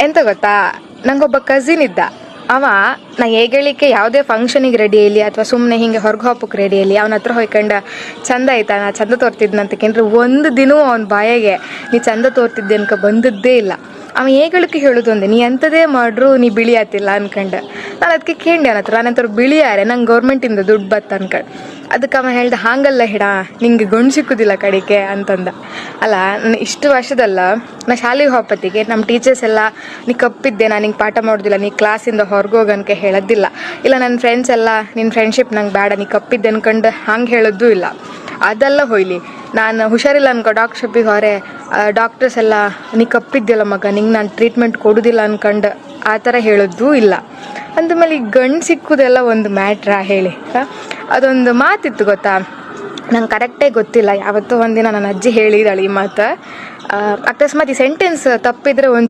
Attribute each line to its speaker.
Speaker 1: ಎಂತ ಗೊತ್ತಾ, ನಂಗೊಬ್ಬ ಕಸಿನ್ ಇದ್ದ. ಅವ ನಾ ಹೇಗಳಿಕೆ ಯಾವುದೇ ಫಂಕ್ಷನಿಗೆ ರೆಡಿ ಇಲ್ಲಿ ಅಥವಾ ಸುಮ್ಮನೆ ಹಿಂಗೆ ಹೊರಗೆ ಹೋಗಕ್ಕೆ ರೆಡಿ ಇಲ್ಲಿ ಅವನ ಹತ್ರ ಹೋಯ್ಕೊಂಡು ಚಂದ ಆಯ್ತಾ ನಾ ಚಂದ ತೋರ್ತಿದ್ನಂತಕೇನ್ರಿ ಒಂದು ದಿನವೂ ಅವನ ಬಾಯಾಗೆ ನೀ ಚಂದ ತೋರ್ತಿದ್ದೆ ಅನ್ಕ ಬಂದದ್ದೇ ಇಲ್ಲ. ಅವ ಹೇಗಳಿಕೆ ಹೇಳೋದು ಒಂದೆ, ನೀ ಎಂಥದೇ ಮಾಡ್ರು ನೀ ಬಿಳಿ ಆತಿಲ್ಲ ಅನ್ಕಂಡು. ನಾನು ಅದಕ್ಕೆ ಕೇಂಡೆ ಅವನ ಹತ್ರ, ನಾನಂತರ ಬಿಳಿಯಾರೆ ನಂಗೆ ಗೌರ್ಮೆಂಟಿಂದ ದುಡ್ಡು ಬತ್ತ ಅನ್ಕಂಡು. ಅದಕ್ಕೆ ಅವ ಹೇಳ್ದೆ, ಹಾಂಗಲ್ಲ ಹಿಡ ನಿಂಗೆ ಗಂಡು ಸಿಕ್ಕುದಿಲ್ಲ ಕಡಿಕೆ ಅಂತಂದ. ಅಲ್ಲ ಇಷ್ಟು ವರ್ಷದಲ್ಲ ನಾ ಶಾಲೆಗೆ ಹೋಗಪತ್ತಿಗೆ ನಮ್ಮ ಟೀಚರ್ಸ್ ಎಲ್ಲ ನೀ ಕಪ್ಪಿದ್ದೆ, ನಾನು ನಿಂಗೆ ಪಾಠ ಮಾಡೋದಿಲ್ಲ, ನೀ ಕ್ಲಾಸಿಂದ ಹೊರಗೋಗನ್ಕೆ ಹೇಳೋದಿಲ್ಲ. ಇಲ್ಲ ನನ್ನ ಫ್ರೆಂಡ್ಸ್ ಎಲ್ಲ ನಿನ್ನ ಫ್ರೆಂಡ್ಶಿಪ್ ನಂಗೆ ಬೇಡ, ನೀ ಕಪ್ಪಿದ್ದೆ ಅನ್ಕಂಡು ಹಂಗೆ ಹೇಳೋದು ಇಲ್ಲ. ಅದೆಲ್ಲ ಹೋಯ್ಲಿ, ನಾನು ಹುಷಾರಿಲ್ಲ ಅನ್ಕೋ ಡಾಕ್ಟರ್ ಶಾಪಿಗೆ ಹೊರೆ ಡಾಕ್ಟರ್ಸ್ ಎಲ್ಲ ನೀ ಕಪ್ಪಿದ್ದಿಲ್ಲ ಮಗ, ನಿಂಗೆ ನಾನು ಟ್ರೀಟ್ಮೆಂಟ್ ಕೊಡೋದಿಲ್ಲ ಅನ್ಕಂಡು ಆ ಥರ ಹೇಳೋದು ಇಲ್ಲ. ಅಂದಮೇಲೆ ಈ ಗಂಡು ಸಿಕ್ಕುದೆಲ್ಲ ಒಂದು ಮ್ಯಾಟ್ರಾ ಹೇಳಿ. ಅದೊಂದು ಮಾತಿತ್ತು ಗೊತ್ತಾ, ನಂಗೆ ಕರೆಕ್ಟಾಗಿ ಗೊತ್ತಿಲ್ಲ, ಯಾವತ್ತೋ ಒಂದಿನ ನನ್ನ ಅಜ್ಜಿ ಹೇಳಿದಾಳೆ ಈ ಮಾತು. ಅಕಸ್ಮಾತ್ ಈ ಸೆಂಟೆನ್ಸ್ ತಪ್ಪಿದ್ರೆ ಒಂದು